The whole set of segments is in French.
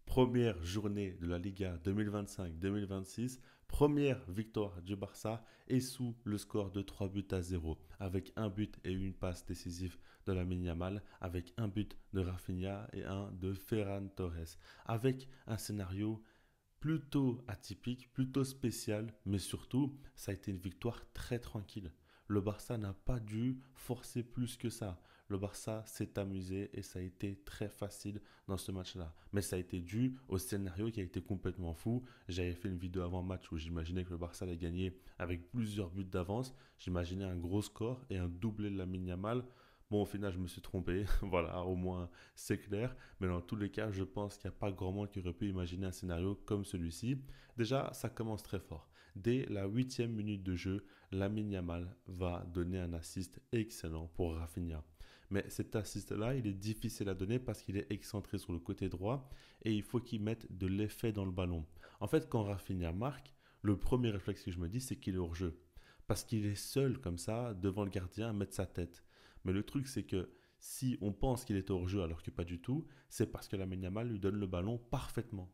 Première journée de la Liga 2025-2026, première victoire du Barça et sous le score de 3 buts à 0, avec un but et une passe décisive de Lamine Yamal, avec un but de Rafinha et un de Ferran Torres, avec un scénario plutôt atypique, plutôt spécial, mais surtout, ça a été une victoire très tranquille. Le Barça n'a pas dû forcer plus que ça. Le Barça s'est amusé et ça a été très facile dans ce match-là. Mais ça a été dû au scénario qui a été complètement fou. J'avais fait une vidéo avant match où j'imaginais que le Barça allait gagner avec plusieurs buts d'avance. J'imaginais un gros score et un doublé de la Yamal. Bon, au final, je me suis trompé. Voilà, au moins, c'est clair. Mais dans tous les cas, je pense qu'il n'y a pas grand monde qui aurait pu imaginer un scénario comme celui-ci. Déjà, ça commence très fort. Dès la 8e minute de jeu, Lamine Yamal va donner un assist excellent pour Rafinha. Mais cet assist-là, il est difficile à donner parce qu'il est excentré sur le côté droit et il faut qu'il mette de l'effet dans le ballon. En fait, quand Rafinha marque, le premier réflexe que je me dis, c'est qu'il est hors jeu. Parce qu'il est seul comme ça, devant le gardien, à mettre sa tête. Mais le truc, c'est que si on pense qu'il est hors jeu alors que pas du tout, c'est parce que Lamine Yamal lui donne le ballon parfaitement.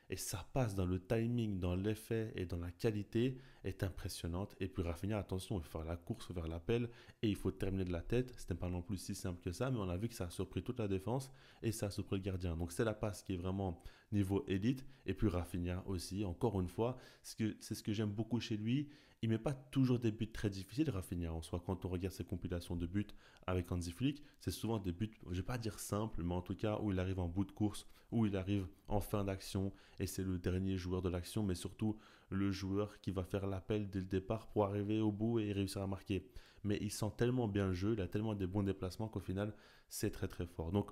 Et ça passe dans le timing, dans l'effet et dans la qualité est impressionnante. Et puis Rafinha, attention, il faut faire la course vers l'appel et il faut terminer de la tête. C'était pas non plus si simple que ça, mais on a vu que ça a surpris toute la défense et ça a surpris le gardien. Donc c'est la passe qui est vraiment niveau élite. Et puis Rafinha aussi, encore une fois, c'est ce que j'aime beaucoup chez lui. Il met pas toujours des buts très difficiles, Rafinha. En soi, quand on regarde ses compilations de buts avec Hansi Flick, c'est souvent des buts, je vais pas dire simples, mais en tout cas où il arrive en bout de course, où il arrive en fin d'action, et c'est le dernier joueur de l'action, mais surtout le joueur qui va faire l'appel dès le départ pour arriver au bout et réussir à marquer. Mais il sent tellement bien le jeu, il a tellement des bons déplacements qu'au final, c'est très très fort. Donc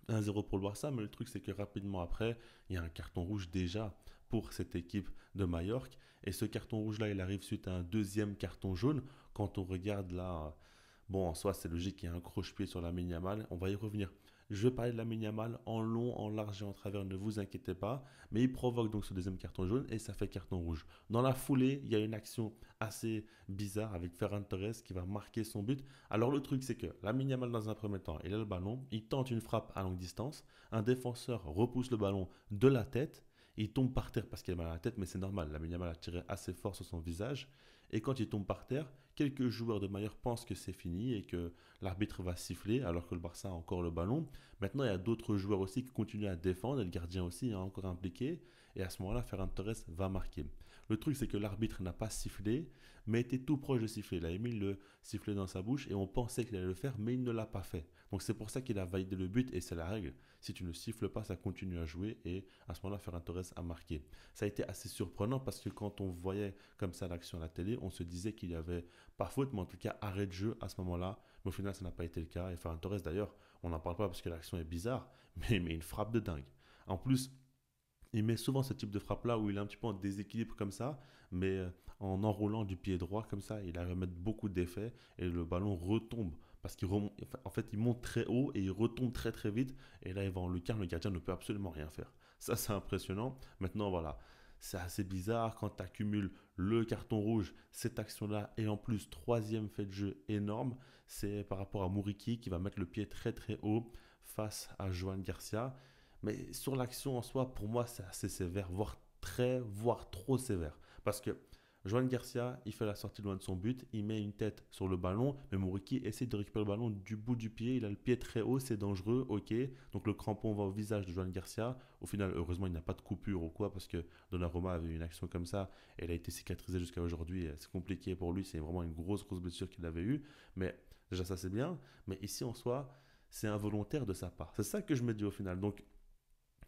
1-0 pour le Barça, mais le truc c'est que rapidement après, il y a un carton rouge déjà pour cette équipe de Majorque. Et ce carton rouge-là, il arrive suite à un deuxième carton jaune. Quand on regarde là, bon, en soi, c'est logique qu'il y a un croche-pied sur la Yamal. On va y revenir. Je vais parler de la Yamal en long, en large et en travers, ne vous inquiétez pas. Mais il provoque donc ce deuxième carton jaune et ça fait carton rouge. Dans la foulée, il y a une action assez bizarre avec Ferran Torres qui va marquer son but. Alors le truc, c'est que la Yamal, dans un premier temps, il a le ballon, il tente une frappe à longue distance. Un défenseur repousse le ballon de la tête. Il tombe par terre parce qu'il a mal à la tête, mais c'est normal. La Yamal a tiré assez fort sur son visage. Et quand il tombe par terre, quelques joueurs de Maillard pensent que c'est fini et que l'arbitre va siffler alors que le Barça a encore le ballon. Maintenant, il y a d'autres joueurs aussi qui continuent à défendre et le gardien aussi est encore impliqué. Et à ce moment-là, Ferran Torres va marquer. Le truc, c'est que l'arbitre n'a pas sifflé, mais était tout proche de siffler. Il a mis le sifflet dans sa bouche et on pensait qu'il allait le faire, mais il ne l'a pas fait. Donc c'est pour ça qu'il a validé le but et c'est la règle. Si tu ne siffles pas, ça continue à jouer et à ce moment-là, Ferran Torres a marqué. Ça a été assez surprenant parce que quand on voyait comme ça l'action à la télé, on se disait qu'il y avait pas faute, mais en tout cas arrêt de jeu à ce moment-là. Mais au final, ça n'a pas été le cas. Et Ferran Torres, d'ailleurs, on n'en parle pas parce que l'action est bizarre, mais une frappe de dingue. En plus, il met souvent ce type de frappe-là où il est un petit peu en déséquilibre comme ça, mais en enroulant du pied droit comme ça, il arrive à mettre beaucoup d'effets et le ballon retombe. Parce qu'il remonte, en fait, il monte très haut et il retombe très très vite. Et là, il va en lucarne, le gardien ne peut absolument rien faire. Ça, c'est impressionnant. Maintenant, voilà, c'est assez bizarre quand tu accumules le carton rouge, cette action-là, et en plus, troisième fait de jeu énorme, c'est par rapport à Mouriki qui va mettre le pied très très haut face à Joan Garcia. Mais sur l'action en soi, pour moi, c'est assez sévère, voire très, voire trop sévère. Parce que Joan Garcia, il fait la sortie loin de son but, il met une tête sur le ballon, mais Mouriki essaie de récupérer le ballon du bout du pied, il a le pied très haut, c'est dangereux, ok. Donc le crampon va au visage de Joan Garcia. Au final, heureusement, il n'a pas de coupure ou quoi, parce que Donnarumma avait une action comme ça, et elle a été cicatrisée jusqu'à aujourd'hui, c'est compliqué pour lui, c'est vraiment une grosse, grosse blessure qu'il avait eue. Mais déjà, ça c'est bien, mais ici en soi, c'est involontaire de sa part. C'est ça que je me dis au final. Donc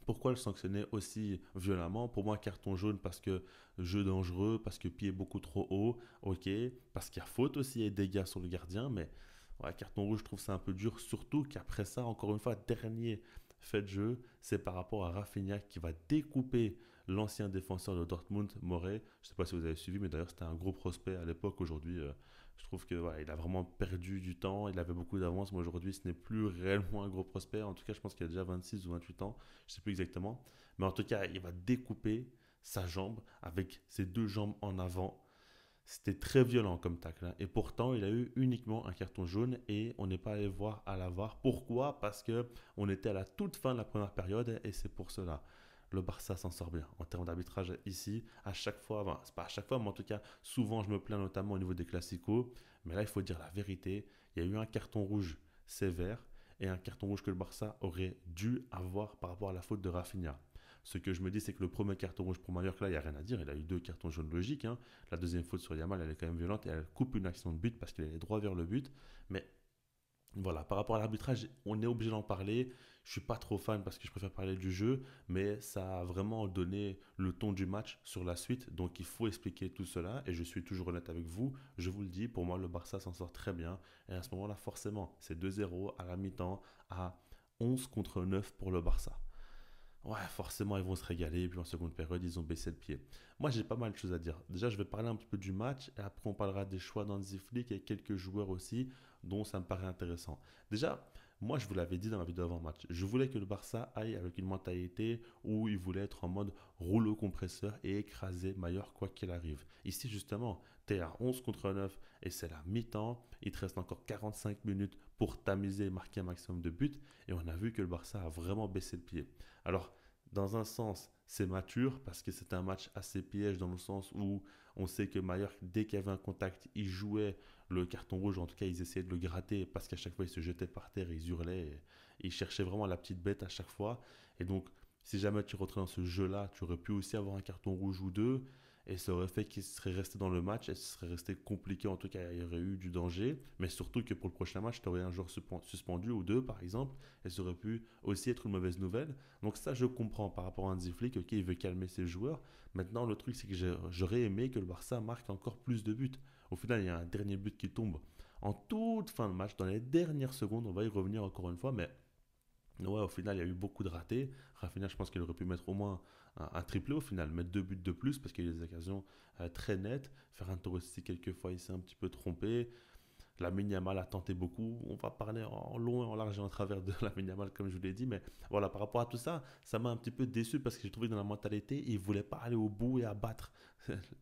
pourquoi le sanctionner aussi violemment? Pour moi, carton jaune parce que jeu dangereux, parce que pied beaucoup trop haut, ok, parce qu'il y a faute aussi et dégâts sur le gardien, mais ouais, carton rouge, je trouve ça un peu dur, surtout qu'après ça, encore une fois, dernier fait de jeu, c'est par rapport à Rafinha qui va découper l'ancien défenseur de Dortmund, Morey. Je ne sais pas si vous avez suivi, mais d'ailleurs, c'était un gros prospect à l'époque. Aujourd'hui, je trouve que ouais, il a vraiment perdu du temps. Il avait beaucoup d'avance. Mais aujourd'hui, ce n'est plus réellement un gros prospect. En tout cas, je pense qu'il a déjà 26 ou 28 ans. Je ne sais plus exactement. Mais en tout cas, il va découper sa jambe avec ses deux jambes en avant. C'était très violent comme tacle, hein. Et pourtant, il a eu uniquement un carton jaune et on n'est pas allé voir à la VAR. Pourquoi? Parce que on était à la toute fin de la première période et c'est pour cela. Le Barça s'en sort bien en termes d'arbitrage ici. À chaque fois, enfin, c'est pas à chaque fois, mais en tout cas, souvent je me plains notamment au niveau des classicos. Mais là, il faut dire la vérité. Il y a eu un carton rouge sévère et un carton rouge que le Barça aurait dû avoir par rapport à la faute de Rafinha. Ce que je me dis, c'est que le premier carton rouge pour Mallorca, là, il n'y a rien à dire. Il a eu deux cartons jaunes logiques, hein. La deuxième faute sur Yamal, elle est quand même violente et elle coupe une action de but parce qu'il est droit vers le but. Mais voilà, par rapport à l'arbitrage, on est obligé d'en parler. Je suis pas trop fan parce que je préfère parler du jeu, mais ça a vraiment donné le ton du match sur la suite. Donc il faut expliquer tout cela et je suis toujours honnête avec vous. Je vous le dis, pour moi, le Barça s'en sort très bien. Et à ce moment-là, forcément, c'est 2-0 à la mi-temps à 11 contre 9 pour le Barça. Ouais, forcément, ils vont se régaler. Et puis en seconde période, ils ont baissé le pied. Moi, j'ai pas mal de choses à dire. Déjà, je vais parler un petit peu du match. Et après, on parlera des choix d'Hansi Flick et quelques joueurs aussi, dont ça me paraît intéressant. Déjà, moi, je vous l'avais dit dans ma vidéo avant-match. Je voulais que le Barça aille avec une mentalité où il voulait être en mode rouleau compresseur et écraser Mallorca quoi qu'il arrive. Ici, justement, tu es à 11 contre 9 et c'est la mi-temps. Il te reste encore 45 minutes pour t'amuser et marquer un maximum de buts. Et on a vu que le Barça a vraiment baissé le pied. Alors, dans un sens, c'est mature parce que c'était un match assez piège dans le sens où on sait que Mallorca, dès qu'il y avait un contact, il jouait le carton rouge. En tout cas, ils essayaient de le gratter parce qu'à chaque fois, ils se jetaient par terre, ils hurlaient. Et ils cherchaient vraiment la petite bête à chaque fois. Et donc, si jamais tu rentrais dans ce jeu-là, tu aurais pu aussi avoir un carton rouge ou deux. Et ça aurait fait qu'il serait resté dans le match et ce serait resté compliqué. En tout cas, il y aurait eu du danger. Mais surtout que pour le prochain match, tu aurais un joueur suspendu ou deux, par exemple. Et ça aurait pu aussi être une mauvaise nouvelle. Donc ça, je comprends par rapport à Hansi Flick. Ok, il veut calmer ses joueurs. Maintenant, le truc, c'est que j'aurais aimé que le Barça marque encore plus de buts. Au final, il y a un dernier but qui tombe en toute fin de match, dans les dernières secondes. On va y revenir encore une fois, mais ouais, au final, il y a eu beaucoup de ratés. Rafinha, je pense qu'il aurait pu mettre au moins un triplé au final, mettre deux buts de plus parce qu'il y a eu des occasions très nettes. Faire un tour aussi, quelquefois, il s'est un petit peu trompé. La Yamal a tenté beaucoup. On va parler en long et en large et en travers de la Yamal, comme je vous l'ai dit. Mais voilà, par rapport à tout ça, ça m'a un petit peu déçu parce que j'ai trouvé que dans la mentalité, il ne voulait pas aller au bout et abattre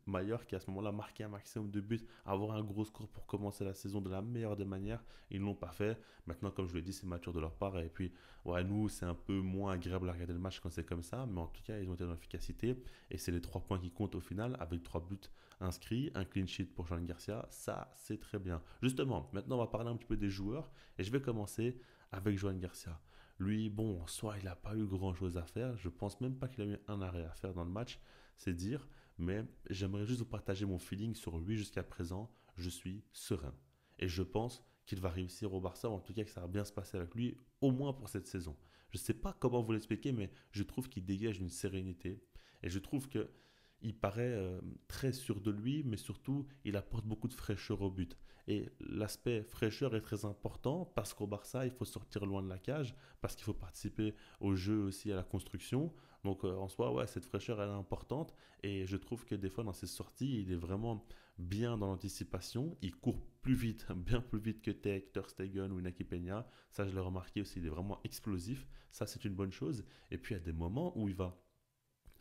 Mallorca qui à ce moment-là marquait un maximum de buts, avoir un gros score pour commencer la saison de la meilleure des manières. Ils ne l'ont pas fait. Maintenant, comme je vous l'ai dit, c'est mature de leur part. Et puis, ouais, nous, c'est un peu moins agréable à regarder le match quand c'est comme ça. Mais en tout cas, ils ont été dans l'efficacité. Et c'est les 3 points qui comptent au final avec 3 buts inscrits, un clean sheet pour Joan Garcia. Ça, c'est très bien. Justement, maintenant, on va parler un petit peu des joueurs. Et je vais commencer avec Joan Garcia. Lui, bon, en soi, il n'a pas eu grand-chose à faire. Je pense même pas qu'il a eu un arrêt à faire dans le match. C'est dire. Mais j'aimerais juste vous partager mon feeling sur lui jusqu'à présent. Je suis serein. Et je pense qu'il va réussir au Barça, ou en tout cas que ça va bien se passer avec lui, au moins pour cette saison. Je ne sais pas comment vous l'expliquer, mais je trouve qu'il dégage une sérénité. Et je trouve que il paraît très sûr de lui, mais surtout, il apporte beaucoup de fraîcheur au but. Et l'aspect fraîcheur est très important parce qu'au Barça, il faut sortir loin de la cage, parce qu'il faut participer au jeu aussi, à la construction. Donc en soi, ouais, cette fraîcheur, elle est importante. Et je trouve que des fois, dans ses sorties, il est vraiment bien dans l'anticipation. Il court plus vite, bien plus vite que Ter Stegen ou Inaki Peña. Ça, je l'ai remarqué aussi, il est vraiment explosif. Ça, c'est une bonne chose. Et puis, il y a des moments où il va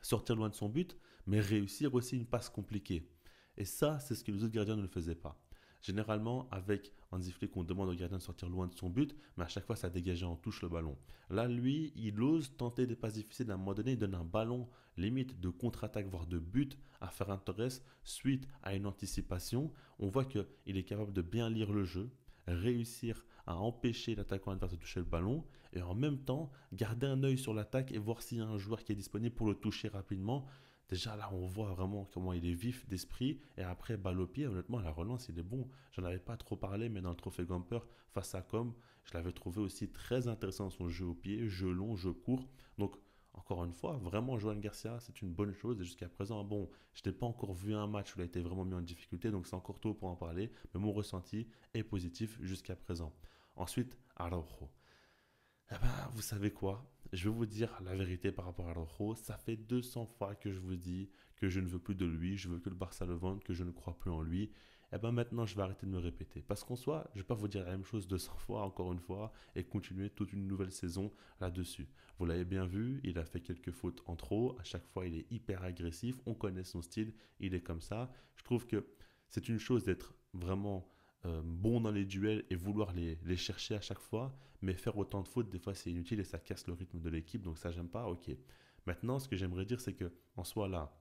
sortir loin de son but, mais réussir aussi une passe compliquée. Et ça, c'est ce que les autres gardiens ne le faisaient pas. Généralement, avec Hansi Flick, on demande au gardien de sortir loin de son but, mais à chaque fois, ça dégageait en touche le ballon. Là, lui, il ose tenter des passes difficiles. À un moment donné, il donne un ballon limite de contre-attaque, voire de but à Ferran Torres suite à une anticipation. On voit qu'il est capable de bien lire le jeu, réussir à empêcher l'attaquant adverse de toucher le ballon et en même temps garder un œil sur l'attaque et voir s'il y a un joueur qui est disponible pour le toucher rapidement. Déjà là, on voit vraiment comment il est vif d'esprit. Et après, balle au pied, honnêtement, la relance, il est bon. J'en avais pas trop parlé, mais dans le trophée Gamper, face à Com, je l'avais trouvé aussi très intéressant dans son jeu au pied, jeu long, jeu court. Donc, encore une fois, vraiment, Joan Garcia, c'est une bonne chose. Et jusqu'à présent, bon, je n'ai pas encore vu un match où il a été vraiment mis en difficulté, donc c'est encore tôt pour en parler. Mais mon ressenti est positif jusqu'à présent. Ensuite, Araujo. Eh ben, vous savez quoi? Je vais vous dire la vérité par rapport à Rojo. Ça fait 200 fois que je vous dis que je ne veux plus de lui, je veux que le Barça le vende, que je ne crois plus en lui. Eh ben maintenant, je vais arrêter de me répéter. Parce qu'en soi, je ne vais pas vous dire la même chose 200 fois, encore une fois, et continuer toute une nouvelle saison là-dessus. Vous l'avez bien vu, il a fait quelques fautes en trop. À chaque fois, il est hyper agressif. On connaît son style, il est comme ça. Je trouve que C'est une chose d'être vraiment bon dans les duels et vouloir les chercher à chaque fois, mais faire autant de fautes, des fois, c'est inutile et ça casse le rythme de l'équipe, donc ça, j'aime pas, ok. Maintenant, ce que j'aimerais dire, c'est que en soi, là,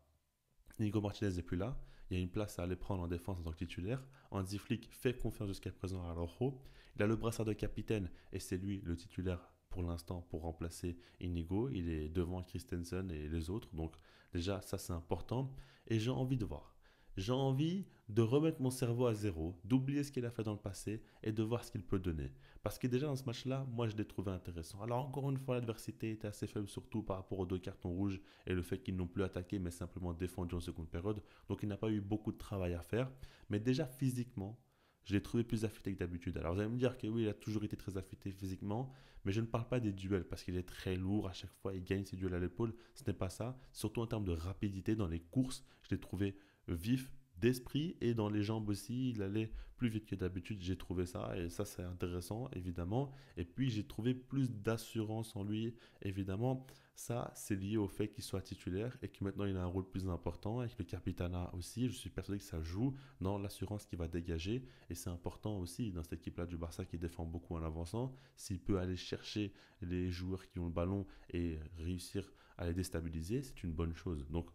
Nico Martinez n'est plus là. Il y a une place à aller prendre en défense en tant que titulaire. Hansi Flick fait confiance jusqu'à présent à Araujo. Il a le brassard de capitaine et c'est lui le titulaire pour l'instant pour remplacer Inigo. Il est devant Christensen et les autres. Donc déjà, ça c'est important. Et j'ai envie de voir. J'ai envie de remettre mon cerveau à zéro, d'oublier ce qu'il a fait dans le passé et de voir ce qu'il peut donner. Parce que déjà dans ce match-là, moi je l'ai trouvé intéressant. Alors encore une fois, l'adversité était assez faible, surtout par rapport aux deux cartons rouges et le fait qu'ils n'ont plus attaqué mais simplement défendu en seconde période. Donc il n'a pas eu beaucoup de travail à faire. Mais déjà physiquement, je l'ai trouvé plus affûté que d'habitude. Alors vous allez me dire que oui, il a toujours été très affûté physiquement, mais je ne parle pas des duels parce qu'il est très lourd à chaque fois, il gagne ses duels à l'épaule. Ce n'est pas ça. Surtout en termes de rapidité dans les courses, je l'ai trouvé vif d'esprit et dans les jambes aussi, il allait plus vite que d'habitude, j'ai trouvé ça et ça c'est intéressant évidemment. Et puis j'ai trouvé plus d'assurance en lui évidemment. Ça, c'est lié au fait qu'il soit titulaire et que maintenant il a un rôle plus important et que le capitana aussi. Je suis persuadé que ça joue dans l'assurance qu'il va dégager et c'est important aussi dans cette équipe-là du Barça qui défend beaucoup en avançant. S'il peut aller chercher les joueurs qui ont le ballon et réussir à les déstabiliser, c'est une bonne chose. Donc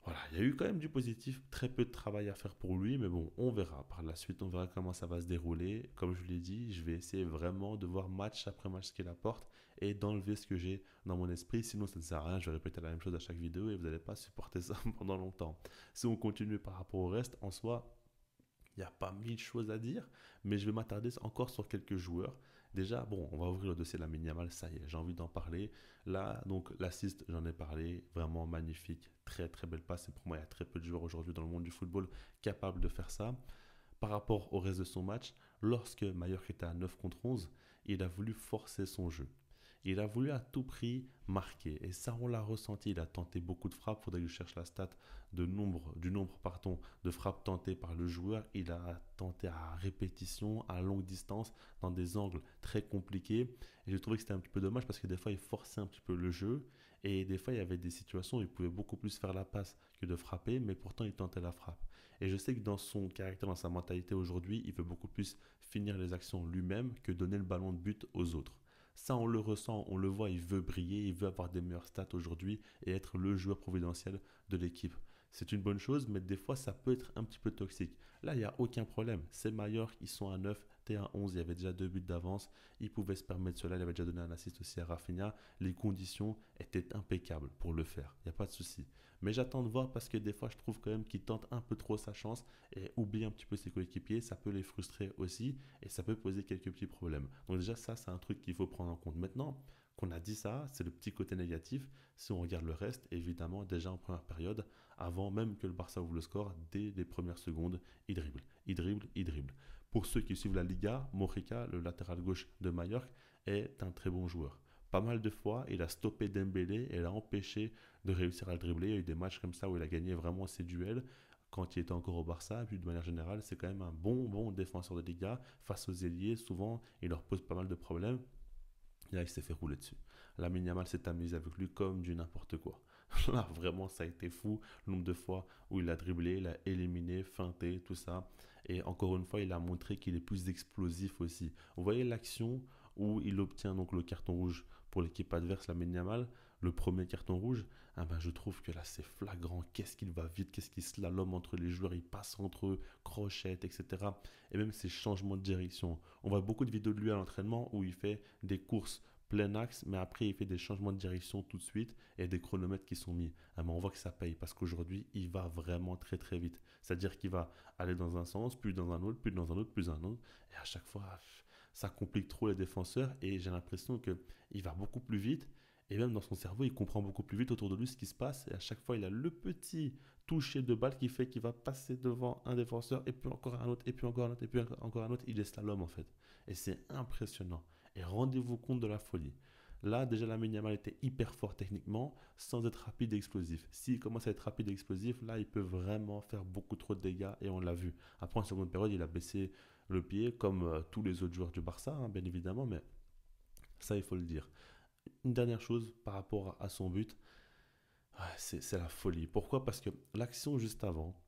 voilà, il y a eu quand même du positif, très peu de travail à faire pour lui, mais bon, on verra. Par la suite, on verra comment ça va se dérouler. Comme je vous l'ai dit, je vais essayer vraiment de voir match après match ce qu'il apporte et d'enlever ce que j'ai dans mon esprit. Sinon, ça ne sert à rien. Je vais répéter la même chose à chaque vidéo et vous n'allez pas supporter ça pendant longtemps. Si on continue par rapport au reste, en soi, il n'y a pas mille choses à dire, mais je vais m'attarder encore sur quelques joueurs. Déjà, bon, on va ouvrir le dossier de la Yamal, ça y est, j'ai envie d'en parler. Là, donc, l'assist, j'en ai parlé, vraiment magnifique, très très belle passe. Et pour moi, il y a très peu de joueurs aujourd'hui dans le monde du football capables de faire ça. Par rapport au reste de son match, lorsque Mallorca était à 9 contre 11, il a voulu forcer son jeu. Il a voulu à tout prix marquer. Et ça, on l'a ressenti. Il a tenté beaucoup de frappes. Il faudrait que je cherche la stat du nombre de frappes tentées par le joueur. Il a tenté à répétition, à longue distance, dans des angles très compliqués. Et j'ai trouvé que c'était un petit peu dommage parce que des fois, il forçait un petit peu le jeu. Et des fois, il y avait des situations où il pouvait beaucoup plus faire la passe que de frapper. Mais pourtant, il tentait la frappe. Et je sais que dans son caractère, dans sa mentalité aujourd'hui, il veut beaucoup plus finir les actions lui-même que donner le ballon de but aux autres. Ça, on le ressent, on le voit, il veut briller, il veut avoir des meilleures stats aujourd'hui et être le joueur providentiel de l'équipe. C'est une bonne chose, mais des fois, ça peut être un petit peu toxique. Là, il n'y a aucun problème. C'est Mallorca, ils sont à 9, t'es à 11, il y avait déjà 2 buts d'avance. Il pouvait se permettre cela, il avait déjà donné un assist aussi à Rafinha. Les conditions étaient impeccables pour le faire, il n'y a pas de souci. Mais j'attends de voir parce que des fois, je trouve quand même qu'il tente un peu trop sa chance et oublie un petit peu ses coéquipiers. Ça peut les frustrer aussi et ça peut poser quelques petits problèmes. Donc déjà, ça, c'est un truc qu'il faut prendre en compte. Maintenant qu'on a dit ça, c'est le petit côté négatif. Si on regarde le reste, évidemment, déjà en première période, avant même que le Barça ouvre le score, dès les premières secondes, il dribble, il dribble, il dribble. Pour ceux qui suivent la Liga, Mojica, le latéral gauche de Mallorca, est un très bon joueur. Pas mal de fois, il a stoppé Dembélé et l'a empêché de réussir à le dribbler. Il y a eu des matchs comme ça où il a gagné vraiment ses duels quand il était encore au Barça. Et puis de manière générale, c'est quand même un bon défenseur de Liga. Face aux ailiers, souvent, il leur pose pas mal de problèmes. Et là, il s'est fait rouler dessus. Lamine Yamal s'est amusé avec lui comme du n'importe quoi. Là, vraiment, ça a été fou. Le nombre de fois où il a dribblé, il a éliminé, feinté, tout ça. Et encore une fois, il a montré qu'il est plus explosif aussi. Vous voyez l'action où il obtient donc le carton rouge pour l'équipe adverse, Lamine Yamal, le premier carton rouge. Ah ben, je trouve que là, c'est flagrant. Qu'est-ce qu'il va vite, qu'est-ce qu'il slalom entre les joueurs, il passe entre eux, crochette, etc. Et même ses changements de direction. On voit beaucoup de vidéos de lui à l'entraînement où il fait des courses plein axe, mais après il fait des changements de direction tout de suite et des chronomètres qui sont mis. Ah, mais on voit que ça paye parce qu'aujourd'hui il va vraiment très très vite. C'est-à-dire qu'il va aller dans un sens, puis dans un autre, puis dans un autre, puis dans un autre. Et à chaque fois, ça complique trop les défenseurs et j'ai l'impression qu'il va beaucoup plus vite. Et même dans son cerveau, il comprend beaucoup plus vite autour de lui ce qui se passe. Et à chaque fois, il a le petit toucher de balle qui fait qu'il va passer devant un défenseur, et puis encore un autre, et puis encore un autre, et puis encore un autre. Il est slalom en fait. Et c'est impressionnant. Et rendez-vous compte de la folie. Là, déjà, Lamine Yamal était hyper fort techniquement, sans être rapide et explosif. S'il commence à être rapide et explosif, là, il peut vraiment faire beaucoup trop de dégâts, et on l'a vu. Après, en seconde période, il a baissé le pied, comme tous les autres joueurs du Barça, hein, bien évidemment, mais ça, il faut le dire. Une dernière chose par rapport à son but, c'est la folie. Pourquoi? Parce que l'action juste avant,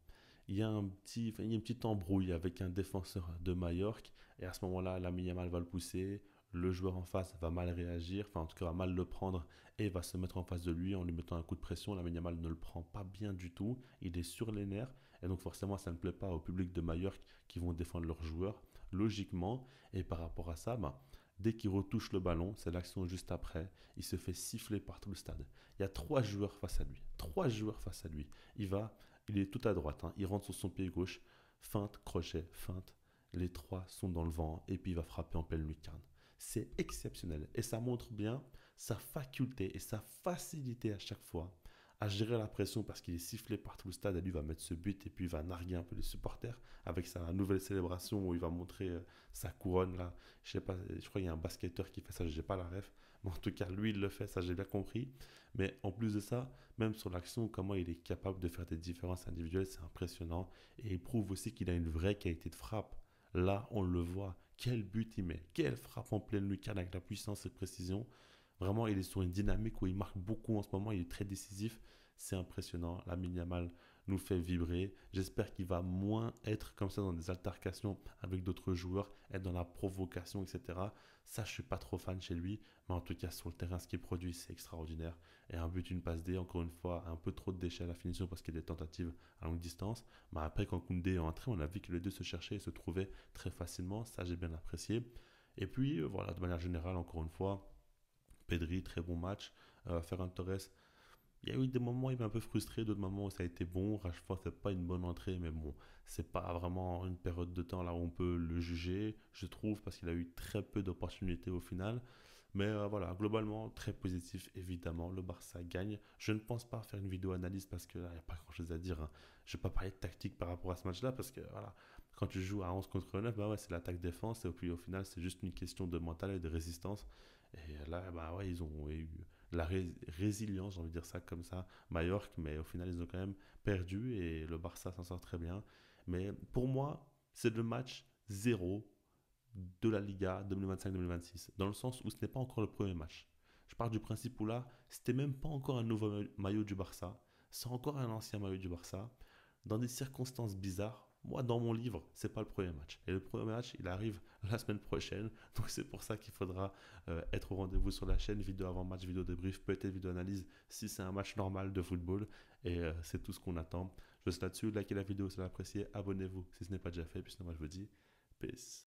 il y a une petite embrouille avec un défenseur de Majorque. Et à ce moment-là, Lamine Yamal va le pousser. Le joueur en face va mal réagir, enfin en tout cas va mal le prendre et va se mettre en face de lui en lui mettant un coup de pression. Lamine Yamal ne le prend pas bien du tout. Il est sur les nerfs. Et donc forcément, ça ne plaît pas au public de Majorque qui vont défendre leurs joueurs, logiquement. Et par rapport à ça, bah, dès qu'il retouche le ballon, c'est l'action juste après, il se fait siffler par tout le stade. Il y a trois joueurs face à lui. Trois joueurs face à lui. Il va, il est tout à droite, hein. Il rentre sur son pied gauche, feinte, crochet, feinte. Les trois sont dans le vent et puis il va frapper en pleine lucarne. C'est exceptionnel et ça montre bien sa faculté et sa facilité à chaque fois à gérer la pression parce qu'il est sifflé par tout le stade et lui va mettre ce but et puis il va narguer un peu les supporters avec sa nouvelle célébration où il va montrer sa couronne là. Je sais pas, je crois qu'il y a un basketteur qui fait ça, je n'ai pas la ref, mais en tout cas lui il le fait, ça j'ai bien compris. Mais en plus de ça, même sur l'action, comment il est capable de faire des différences individuelles, c'est impressionnant et il prouve aussi qu'il a une vraie qualité de frappe. Là, on le voit. Quel but il met. Quelle frappe en pleine lucarne avec la puissance et la précision. Vraiment, il est sur une dynamique où il marque beaucoup en ce moment. Il est très décisif. C'est impressionnant. Lamine Yamal nous fait vibrer. J'espère qu'il va moins être comme ça dans des altercations avec d'autres joueurs, être dans la provocation, etc. Ça, je suis pas trop fan chez lui. Mais en tout cas, sur le terrain, ce qu'il produit, c'est extraordinaire. Et un but, une passe D, encore une fois, un peu trop de déchets à la finition parce qu'il y a des tentatives à longue distance. Mais après, quand Koundé est entré, on a vu que les deux se cherchaient et se trouvaient très facilement. Ça, j'ai bien apprécié. Et puis, voilà, de manière générale, encore une fois, Pedri, très bon match. Ferran Torres, il y a eu des moments où il m'a un peu frustré, d'autres moments où ça a été bon. Rashford, c'est pas une bonne entrée, mais bon, c'est pas vraiment une période de temps là où on peut le juger, je trouve, parce qu'il a eu très peu d'opportunités au final. Mais voilà, globalement, très positif, évidemment. Le Barça gagne. Je ne pense pas faire une vidéo analyse parce qu'il n'y a pas grand-chose à dire, hein. Je ne vais pas parler de tactique par rapport à ce match-là parce que voilà, quand tu joues à 11 contre 9, bah ouais, c'est l'attaque-défense et puis au final, c'est juste une question de mental et de résistance. Et là, bah ouais, ils ont eu la résilience, j'ai envie de dire ça comme ça, Mallorca, mais au final, ils ont quand même perdu et le Barça s'en sort très bien. Mais pour moi, c'est le match zéro de la Liga 2025-2026, dans le sens où ce n'est pas encore le premier match. Je pars du principe où là, c'était même pas encore un nouveau maillot du Barça, c'est encore un ancien maillot du Barça, dans des circonstances bizarres. Moi, dans mon livre, c'est pas le premier match. Et le premier match, il arrive la semaine prochaine. Donc c'est pour ça qu'il faudra être au rendez-vous sur la chaîne. Vidéo avant match, vidéo débrief, peut-être vidéo analyse si c'est un match normal de football. Et c'est tout ce qu'on attend. Je vous laisse là-dessus. Likez la vidéo si vous l'avez appréciée. Abonnez-vous si ce n'est pas déjà fait. Puis sinon, moi, je vous dis peace.